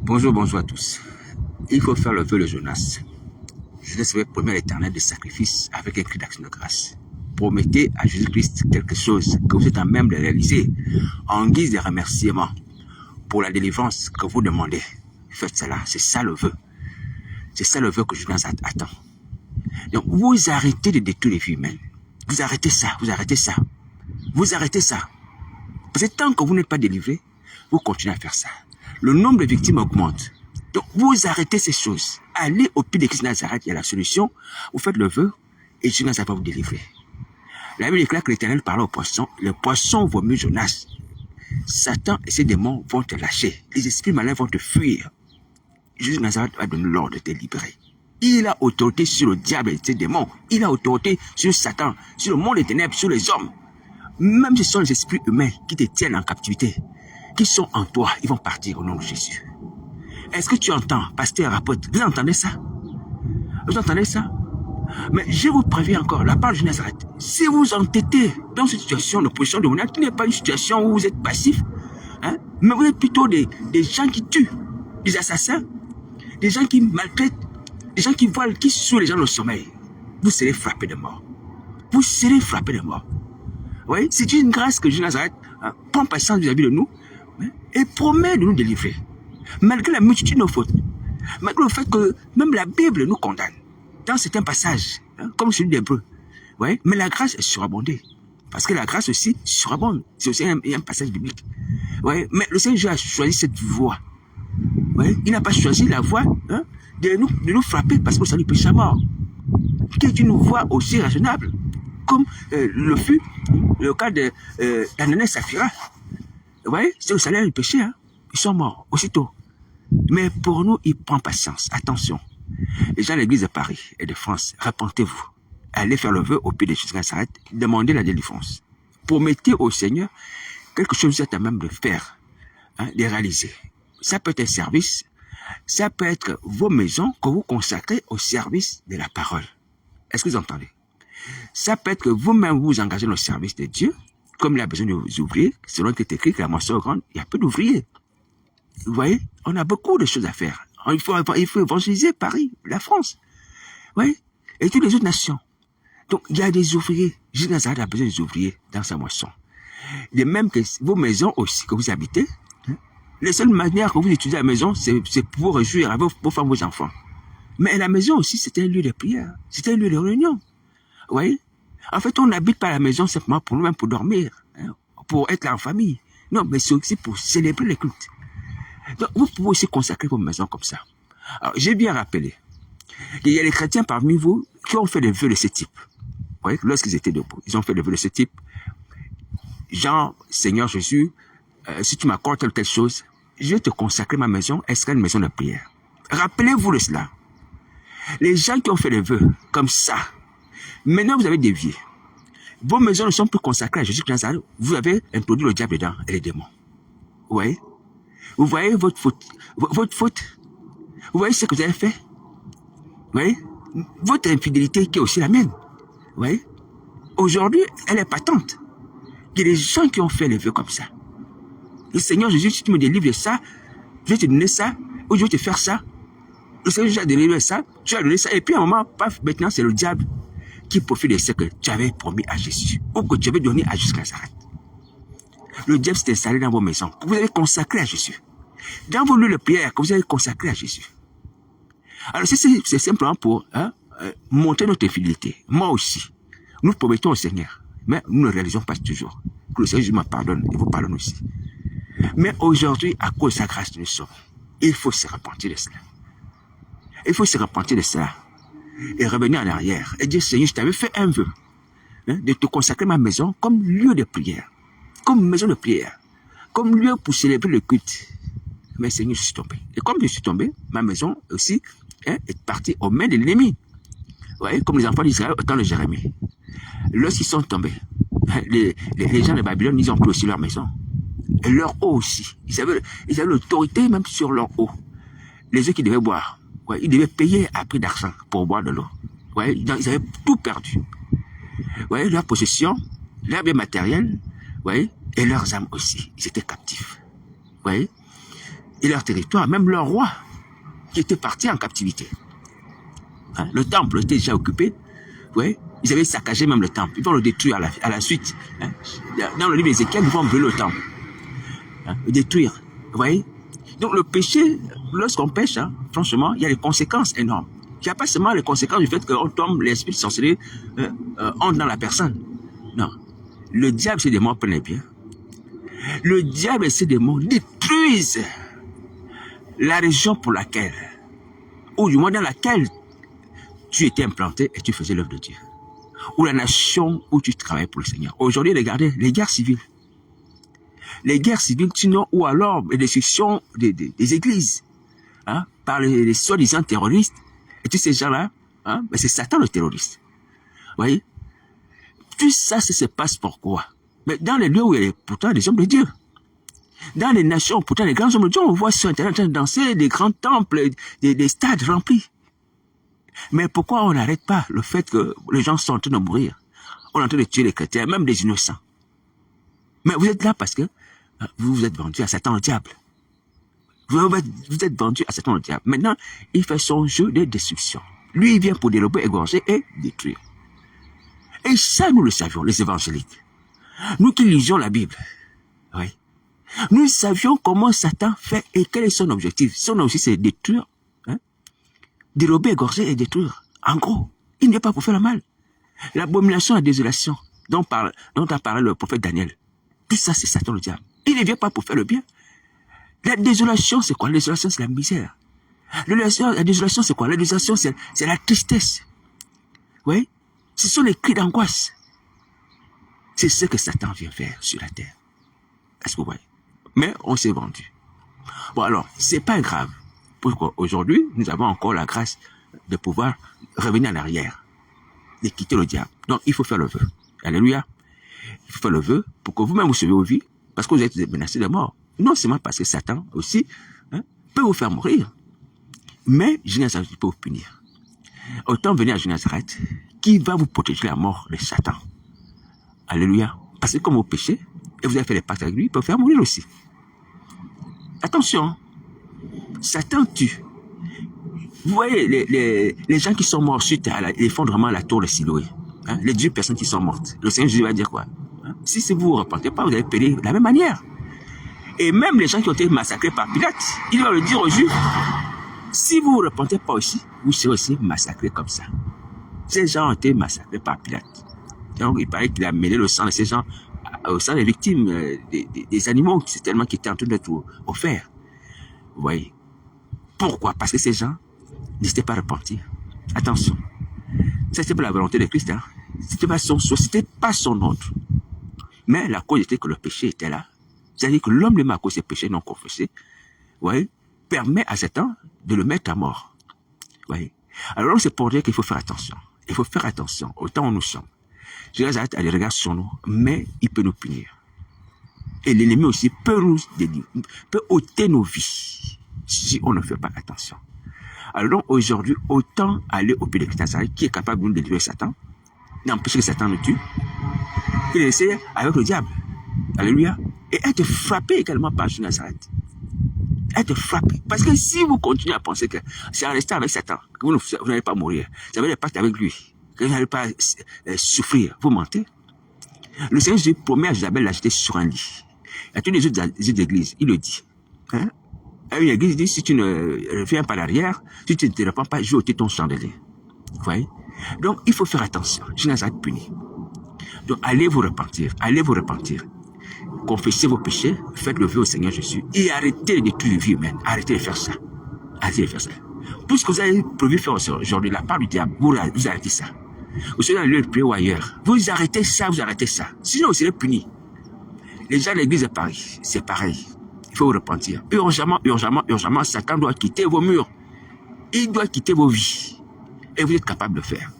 Bonjour, bonjour à tous. Il faut faire le vœu de Jonas. Jonas avait promis à l'Éternel de sacrifice avec un cri d'action de grâce. Promettez à Jésus-Christ quelque chose que vous êtes en même de réaliser en guise de remerciement pour la délivrance que vous demandez. Faites cela, c'est ça le vœu. C'est ça le vœu que Jonas attend. Donc, vous arrêtez de détruire les vies humaines. Vous arrêtez ça, vous arrêtez ça. Vous arrêtez ça. Parce que tant que vous n'êtes pas délivré, vous continuez à faire ça. Le nombre de victimes augmente. Donc, vous arrêtez ces choses. Allez au pied de Christ Nazareth, il y a la solution. Vous faites le vœu et Jésus Nazareth va vous délivrer. La Bible déclare que l'Éternel parle au poisson. Le poisson vaut mieux Jonas. Satan et ses démons vont te lâcher. Les esprits malins vont te fuir. Jésus Nazareth va donner l'ordre de te libérer. Il a autorité sur le diable et ses démons. Il a autorité sur Satan, sur le monde des ténèbres, sur les hommes. Même si ce sont les esprits humains qui te tiennent en captivité, qui sont en toi, ils vont partir au nom de Jésus. Est-ce que tu entends, pasteur, apôtre? Vous entendez ça? Vous entendez ça? Mais je vous préviens encore, la parole de Nazareth. Si vous entêtez dans cette situation de position dominante, qui n'est pas une situation où vous êtes passif, hein, mais vous êtes plutôt des gens qui tuent, des assassins, des gens qui maltraitent, des gens qui volent, qui souillent les gens au sommeil, vous serez frappés de mort. Vous serez frappés de mort. Oui, c'est une grâce que Jésus Nazareth prend patience vis-à-vis de nous, hein, et promet de nous délivrer. Malgré la multitude de nos fautes, malgré le fait que même la Bible nous condamne, dans certains passages, hein, comme celui d'Hébreux, ouais, mais la grâce est surabondée. Parce que la grâce aussi surabonde. C'est aussi un passage biblique. Ouais, mais le Seigneur a choisi cette voie. Ouais, il n'a pas choisi la voie, hein, de nous frapper parce que ça lui péché à mort. Qui est une voie aussi raisonnable, comme le fut le cas d'Ananias et Saphira. Ouais, c'est le salaire du péché, hein. Ils sont morts aussitôt. Mais pour nous, il prend patience. Attention. Les gens de l'église de Paris et de France, repentez-vous. Allez faire le vœu au pied de Jésus Nazareth, demandez la délivrance. Promettez au Seigneur quelque chose que vous êtes à même de faire, hein, de réaliser. Ça peut être un service, ça peut être vos maisons que vous consacrez au service de la parole. Est-ce que vous entendez? Ça peut être que vous-même vous engagez dans le service de Dieu, comme il a besoin d'ouvriers, selon ce qui est écrit que la moisson est grande, il y a peu d'ouvriers. Vous voyez, on a beaucoup de choses à faire. Il faut évangéliser Paris, la France, oui, et toutes les autres nations. Donc, il y a des ouvriers. Jésus Nazareth a besoin des ouvriers dans sa moisson. De même que vos maisons aussi, que vous habitez, hein, la seule manière que vous utilisez la maison, c'est pour vous réjouir avec vos femmes, vos enfants. Mais la maison aussi, c'est un lieu de prière, c'est un lieu de réunion. Vous voyez? En fait, on n'habite pas la maison simplement pour nous-mêmes, pour dormir, hein, pour être là en famille. Non, mais c'est aussi pour célébrer les cultes. Donc, vous pouvez aussi consacrer vos maisons comme ça. Alors, j'ai bien rappelé qu'il y a des chrétiens parmi vous qui ont fait des vœux de ce type. Vous voyez, lorsqu'ils étaient debout, ils ont fait des vœux de ce type. Genre, Seigneur Jésus, si tu m'accordes telle ou telle chose, je vais te consacrer ma maison, elle sera une maison de prière. Rappelez-vous de cela. Les gens qui ont fait des vœux comme ça, maintenant vous avez dévié. Vos maisons ne sont plus consacrées à Jésus-Christ. Vous avez introduit le diable dedans et les démons. Vous voyez? Vous voyez votre faute. Votre faute. Vous voyez ce que vous avez fait? Vous voyez? Votre infidélité qui est aussi la mienne. Vous voyez? Aujourd'hui, elle est patente. Il y a des gens qui ont fait les vœux comme ça. Le Seigneur Jésus, si tu me délivres de ça, je vais te donner ça, ou je vais te faire ça. Le Seigneur Jésus a délivré ça, tu as donné ça, et puis à un moment, paf, maintenant c'est le diable qui profite de ce que tu avais promis à Jésus, ou que tu avais donné à Jésus Nazareth. Le diable s'est installé dans vos maisons, que vous avez consacré à Jésus. Dans vos lieux de prière, que vous avez consacré à Jésus. Alors c'est simplement pour montrer notre fidélité. Moi aussi, nous promettons au Seigneur, mais nous ne réalisons pas toujours. Que le Seigneur Jésus me pardonne et vous pardonne aussi. Mais aujourd'hui, à cause de sa grâce, nous sommes. Il faut se repentir de cela. Il faut se repentir de cela. Et revenir en arrière. Et dire, Seigneur, je t'avais fait un vœu, hein, de te consacrer ma maison comme lieu de prière. Comme maison de prière. Comme lieu pour célébrer le culte. Mais Seigneur, je suis tombé. Et comme je suis tombé, ma maison aussi, hein, est partie aux mains de l'ennemi. Vous voyez, comme les enfants d'Israël au temps de Jérémie. Lorsqu'ils sont tombés, les gens de Babylone, ils ont pris aussi leur maison. Et leur eau aussi. Ils avaient l'autorité même sur leur eau. Les eaux qu'ils devaient boire. Ouais, ils devaient payer à prix d'argent pour boire de l'eau. Ouais, ils avaient tout perdu. Ouais, leur possession, leur bien matériel, ouais, et leurs âmes aussi. Ils étaient captifs. Ouais. et leur territoire, même leur roi, qui était parti en captivité. Hein? Le temple était déjà occupé. Ouais. Ils avaient saccagé même le temple. Ils vont le détruire à la suite. Hein? Dans le livre d'Ézéchiel, ils vont brûler le temple. Hein? Le détruire. Vous voyez? Donc le péché, lorsqu'on pêche, hein, franchement, il y a des conséquences énormes. Il n'y a pas seulement les conséquences du fait qu'on tombe, l'esprit de sorcellerie entre dans la personne. Non. Le diable, ces démons prennent bien. Le diable et ses démons détruisent la région pour laquelle, ou du moins dans laquelle tu étais implanté et tu faisais l'œuvre de Dieu. Ou la nation où tu travaillais pour le Seigneur. Aujourd'hui, regardez, les guerres civiles. Les guerres civiles, sinon, ou alors les destructions des églises, hein, par les soi-disant terroristes. Et tous ces gens-là, hein, ben c'est Satan le terroriste. Vous voyez? Tout ça, ça se passe pourquoi? Mais dans les lieux où il y a pourtant des hommes de Dieu. Dans les nations, pourtant, les grands hommes de Dieu, on voit sur Internet en train de danser, des grands temples, des stades remplis. Mais pourquoi on n'arrête pas le fait que les gens sont en train de mourir? On est en train de tuer les chrétiens, même des innocents. Mais vous êtes là parce que vous vous êtes vendu à Satan le diable. Vous êtes vendu à Satan le diable. Maintenant, il fait son jeu de destruction. Lui, il vient pour dérober, égorger et détruire. Et ça, nous le savions, les évangéliques. Nous qui lisions la Bible. Oui. Nous savions comment Satan fait et quel est son objectif. Son objectif, c'est détruire. Hein? Dérober, égorger et détruire. En gros, il ne vient pas pour faire le mal. L'abomination, la désolation dont a parlé le prophète Daniel. Tout ça, c'est Satan le diable. Il ne vient pas pour faire le bien. La désolation, c'est quoi? La désolation, c'est la misère. La désolation, c'est quoi? La désolation, c'est la tristesse. Oui? Ce sont les cris d'angoisse. C'est ce que Satan vient faire sur la terre. Est-ce que vous voyez? Mais on s'est vendu. Bon alors, c'est pas grave. Pourquoi? Aujourd'hui, nous avons encore la grâce de pouvoir revenir en arrière. De quitter le diable. Donc, il faut faire le vœu. Alléluia. Il faut faire le vœu pour que vous-même vous sauvez vos vies. Parce que vous êtes menacés de mort. Non seulement parce que Satan aussi peut vous faire mourir. Mais, Nazareth peut vous punir. Autant venir à Nazareth qui va vous protéger de la mort de Satan. Alléluia. Parce que comme vous péchez, et vous avez fait les pactes avec lui, il peut vous faire mourir aussi. Attention. Satan tue. Vous voyez les gens qui sont morts suite à l'effondrement de la tour de Siloé. Hein, les 10 personnes qui sont mortes. Le Seigneur Jésus va dire quoi? Hein, si vous ne vous repentez pas, vous allez périr de la même manière. Et même les gens qui ont été massacrés par Pilate, il va le dire aux Juifs, si vous ne vous repentez pas aussi, vous serez aussi massacrés comme ça. Ces gens ont été massacrés par Pilate. Donc il paraît qu'il a mêlé le sang de ces gens au sang des victimes, des animaux, c'est tellement qu'ils étaient en train d'être offerts. Vous voyez? Pourquoi? Parce que ces gens n'étaient pas repentis. Attention. Ça, c'était pas la volonté de Christ. Hein. C'était pas son ordre. Mais la cause était que le péché était là. C'est-à-dire que l'homme lui-même, à cause de ses péchés non confessés, voyez, permet à Satan de le mettre à mort. Voyez. Alors, c'est pour dire qu'il faut faire attention. Il faut faire attention au temps où nous sommes. Jésus a des regards sur nous, mais il peut nous punir. Et l'ennemi aussi peut ôter nos vies si on ne fait pas attention. Alors donc, aujourd'hui, autant aller au pied de Christ qui est capable de nous délivrer Satan, d'empêcher que Satan nous tue, et de laisser avec le diable. Alléluia. Et être frappé également par Jésus Nazareth. Être frappé. Parce que si vous continuez à penser que c'est en restant avec Satan que vous n'allez pas mourir, vous avez des pactes avec lui, que vous n'allez pas souffrir, vous mentez. Le Seigneur Jésus promet à Isabelle de l'acheter sur un lit. À toutes les autres églises, il le dit. Hein? À une église, il dit, si tu ne reviens pas derrière, si tu ne te répands pas, je vais ôter ton chandelier. Vous voyez? Donc, il faut faire attention. Je n'ai pas puni. Donc, allez vous repentir. Allez vous repentir. Confessez vos péchés. Faites le vœu au Seigneur Jésus. Et arrêtez de détruire les vies humaines. Arrêtez de faire ça. Arrêtez de faire ça. Tout ce que vous avez prévu faire aujourd'hui, la part du diable, vous arrêtez ça. Vous serez dans le lieu de prière ou ailleurs. Vous arrêtez ça, vous arrêtez ça. Sinon, vous serez punis. Les gens de l'église de Paris, c'est pareil. Il faut vous repentir. Urgemment, urgemment, urgemment, Satan doit quitter vos murs. Il doit quitter vos vies. Et vous êtes capable de le faire.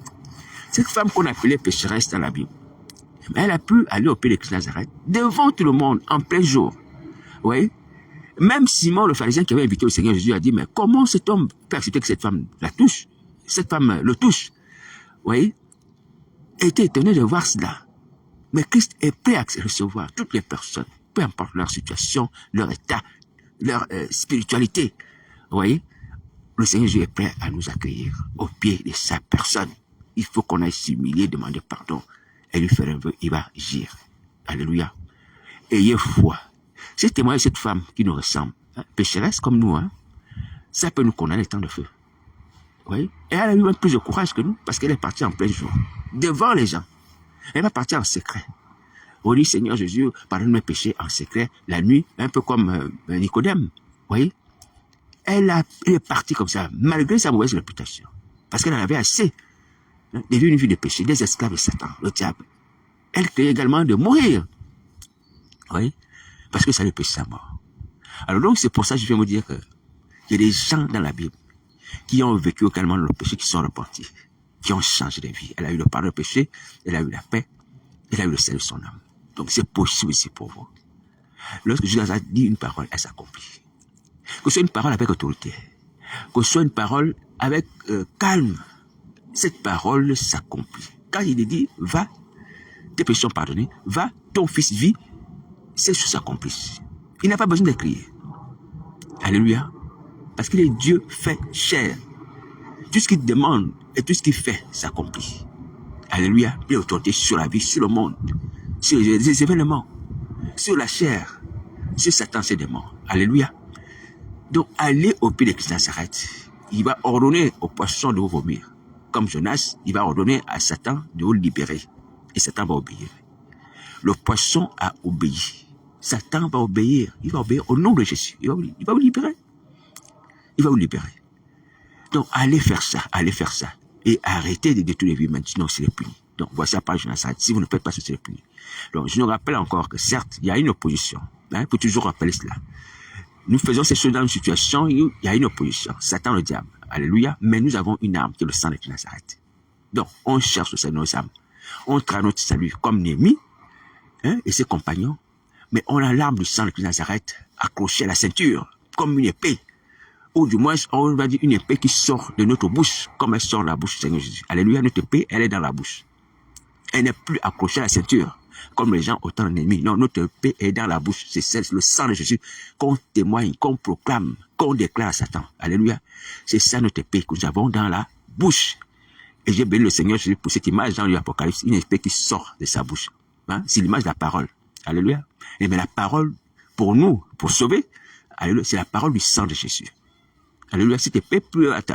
Cette femme qu'on appelait pécheresse dans la Bible, elle a pu aller au pied de Christ Nazareth, devant tout le monde, en plein jour. Oui. Même Simon, le pharisien qui avait invité au Seigneur Jésus, a dit, mais comment cet homme peut accepter que cette femme la touche? Cette femme le touche. Oui. Il était étonné de voir cela. Mais Christ est prêt à recevoir toutes les personnes, peu importe leur situation, leur état, leur spiritualité. Vous voyez, le Seigneur Jésus est prêt à nous accueillir au pied de sa personne. Il faut qu'on aille s'humilier, demander pardon et lui faire un vœu. Il va agir. Alléluia. Ayez foi. C'est témoigner de cette femme qui nous ressemble, hein, pécheresse comme nous, hein, ça peut nous condamner le temps de feu. Oui. Et elle a eu même plus de courage que nous parce qu'elle est partie en plein jour, devant les gens. Elle va partir en secret. On dit, Seigneur Jésus, pardonne mes péchés en secret, la nuit, un peu comme Nicodème. Vous voyez, elle est partie comme ça, malgré sa mauvaise réputation. Parce qu'elle en avait assez de vivre une vie de péché, des esclaves de Satan, le diable. Elle craignait également de mourir. Oui, parce que ça lui péché sa mort. Alors donc, c'est pour ça que je viens vous dire que il y a des gens dans la Bible qui ont vécu également le péché, qui sont repentis, qui ont changé de vie. Elle a eu le pardon du péché, elle a eu la paix, elle a eu le salut de son âme. Donc c'est possible aussi pour vous. Lorsque Jésus a dit une parole, elle s'accomplit. Que ce soit une parole avec autorité, que ce soit une parole avec calme, cette parole s'accomplit. Quand il est dit, va, tes péchés sont pardonnés, va, ton fils vit, ces choses s'accomplissent. Il n'a pas besoin de crier. Alléluia. Parce qu'il est Dieu fait chair. Tout ce qu'il demande et tout ce qu'il fait s'accomplit. Alléluia. Il a autorité sur la vie, sur le monde, sur les événements, sur la chair, sur Satan, ses démons. Alléluia. Donc, allez au pied de Christ Nazareth. Il va ordonner aux poissons de vous vomir. Comme Jonas, il va ordonner à Satan de vous libérer. Et Satan va obéir. Le poisson a obéi. Satan va obéir. Il va obéir au nom de Jésus. Il va vous libérer. Il va vous libérer. Donc, allez faire ça. Allez faire ça. Et arrêtez de détruire les vies humaines. Sinon, c'est puni. Donc, voici la page de Nazareth. Si vous ne faites pas ça, c'est puni. Donc, je nous rappelle encore que certes, il y a une opposition. Il faut toujours rappeler cela. Nous faisons ces choses dans une situation où il y a une opposition. Satan, le diable. Alléluia. Mais nous avons une arme qui est le sang de Nazareth. Donc, on cherche le salut de nos âmes. On traîne notre salut comme Néhémie, hein, et ses compagnons. Mais on a l'arme du sang de Nazareth accrochée à la ceinture, comme une épée. Ou du moins, on va dire une épée qui sort de notre bouche, comme elle sort de la bouche du Seigneur Jésus. Alléluia, notre épée, elle est dans la bouche. Elle n'est plus accrochée à la ceinture, comme les gens au temps de l'ennemi. Non, notre épée est dans la bouche. C'est le sang de Jésus qu'on témoigne, qu'on proclame, qu'on déclare à Satan. Alléluia. C'est ça notre épée que nous avons dans la bouche. Et j'ai béni le Seigneur Jésus pour cette image dans l'Apocalypse, une épée qui sort de sa bouche. Hein? C'est l'image de la parole. Alléluia. Et mais la parole, pour nous, pour sauver, alléluia, c'est la parole du sang de Jésus. Alléluia. Cette épée peut être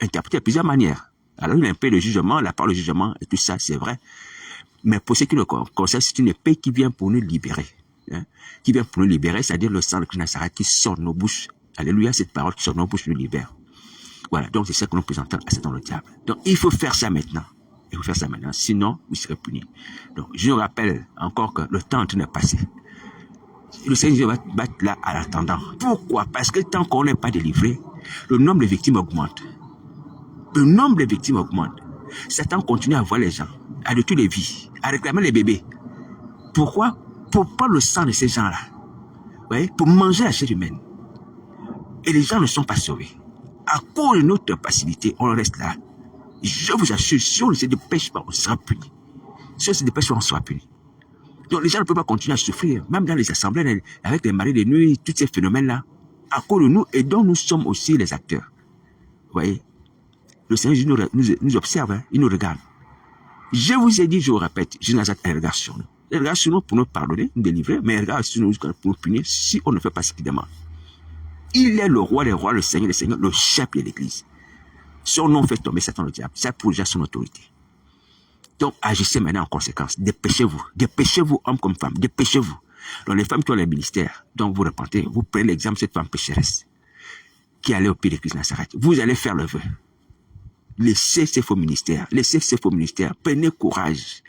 interprétée de plusieurs manières. Alors, une épée de jugement, la parole de jugement, et tout ça, c'est vrai. Mais pour ce qui le concerne, c'est une épée qui vient pour nous libérer. Hein? Qui vient pour nous libérer, c'est-à-dire le sang de Nazareth qui sort de nos bouches. Alléluia, cette parole qui sort de nos bouches nous libère. Voilà, donc c'est ça que nous présentons à Satan le diable. Donc, il faut faire ça maintenant. Il faut faire ça maintenant, sinon, vous serez punis. Donc, je vous rappelle encore que le temps est en train de passer. Le Seigneur va battre là à l'attendant. Pourquoi? Parce que tant qu'on n'est pas délivré, le nombre de victimes augmente. Le nombre de victimes augmente. Satan continue à voir les gens, à détruire les vies, à réclamer les bébés. Pourquoi? Pour prendre le sang de ces gens-là. Vous voyez? Pour manger la chair humaine. Et les gens ne sont pas sauvés. À cause de notre passivité, on reste là. Je vous assure, si on ne se dépêche pas, on sera puni. Si on ne se dépêche pas, on sera puni. Donc les gens ne peuvent pas continuer à souffrir, même dans les assemblées, avec les marées de nuit, tous ces phénomènes-là, à cause de nous, et dont nous sommes aussi les acteurs. Vous voyez? Le Seigneur nous observe, hein, il nous regarde. Je vous ai dit, je vous répète, Jésus Nazareth, elle regarde sur nous. Elle regarde sur nous pour nous pardonner, nous délivrer, mais elle regarde sur nous pour nous punir si on ne fait pas ce qu'il demande. Il est le roi des rois, le Seigneur des seigneurs, le chef de l'église. Son nom fait tomber Satan le diable. Ça prouve déjà son autorité. Donc, agissez maintenant en conséquence. Dépêchez-vous. Dépêchez-vous, hommes comme femmes. Dépêchez-vous. Donc, les femmes qui ont les ministères, donc vous repentez, vous prenez l'exemple de cette femme pécheresse qui allait au pied de Christ Nazareth. Vous allez faire le vœu. Laissez ces faux ministères. Laissez ces faux ministères. Prenez courage.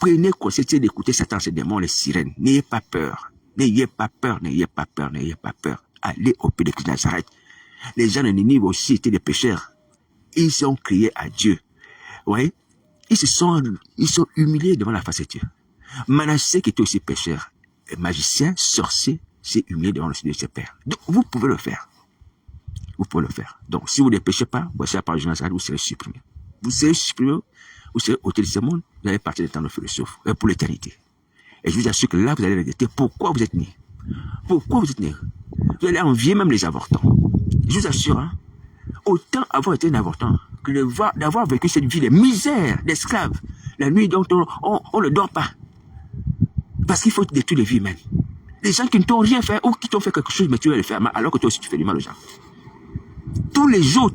Prenez conscience d'écouter Satan, ses démons, les sirènes. N'ayez pas peur. N'ayez pas peur. N'ayez pas peur. N'ayez pas peur. Allez au pied de Christ Nazareth. Les gens de Ninive aussi étaient des pécheurs. Ils ont crié à Dieu. Vous voyez? Ils sont humiliés devant la face de Dieu. Manassé qui était aussi pécheur, magicien, sorcier, s'est humilié devant le Seigneur de ses pères. Donc, vous pouvez le faire. Vous pouvez le faire. Donc, si vous ne péchez pas, voici la parole de Nazareth, vous serez supprimé. Vous serez supprimé, vous serez ôté de ce monde, vous allez partir du temps de feu de souffle, pour l'éternité. Et je vous assure que là, vous allez regretter pourquoi vous êtes né. Pourquoi vous êtes né? Vous allez envier même les avortants. Je vous assure, hein, autant avoir été un avortant que d'avoir vécu cette vie de misère, d'esclave. La nuit dont on ne dort pas. Parce qu'il faut détruire les vies humaines. Les gens qui ne t'ont rien fait ou qui t'ont fait quelque chose, mais tu vas les faire mal, alors que toi aussi tu fais du mal aux gens. Tous les jours,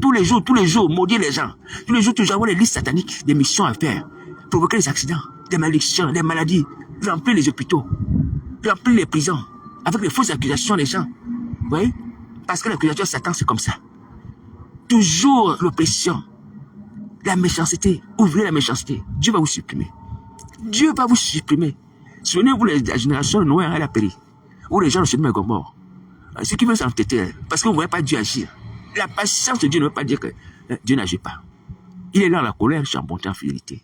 maudire les gens. Tous les jours, tu envoies des listes sataniques, des missions à faire, provoquer des accidents, des malédictions, des maladies, remplir les hôpitaux, remplir les prisons, avec des fausses accusations des gens. Vous voyez? Parce que l'accusation de Satan, c'est comme ça. Toujours l'oppression, la méchanceté. Ouvrez la méchanceté. Dieu va vous supprimer. Dieu va vous supprimer. Souvenez-vous, la génération de Noé, elle a péri. Où les gens ne se disent mort. Ceux qui veulent s'entêter, parce qu'on ne voit pas Dieu agir. La patience de Dieu ne veut pas dire que Dieu n'agit pas. Il est là la colère, je suis en bonté, en fidélité.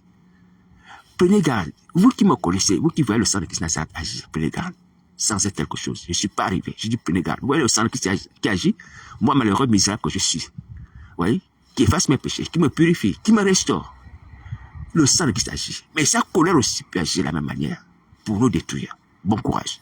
Prenez garde. Vous qui me connaissez, vous qui voyez le sang de Christ agir, prenez garde. Sans être quelque chose. Je ne suis pas arrivé. Je dis prenez garde. Vous voyez le sang de Christ qui agit, moi, malheureux, misérable que je suis. Vous voyez? Qui efface mes péchés, qui me purifie, qui me restaure. Le sang de Christ agit. Mais sa colère aussi peut agir de la même manière pour nous détruire. Bon courage.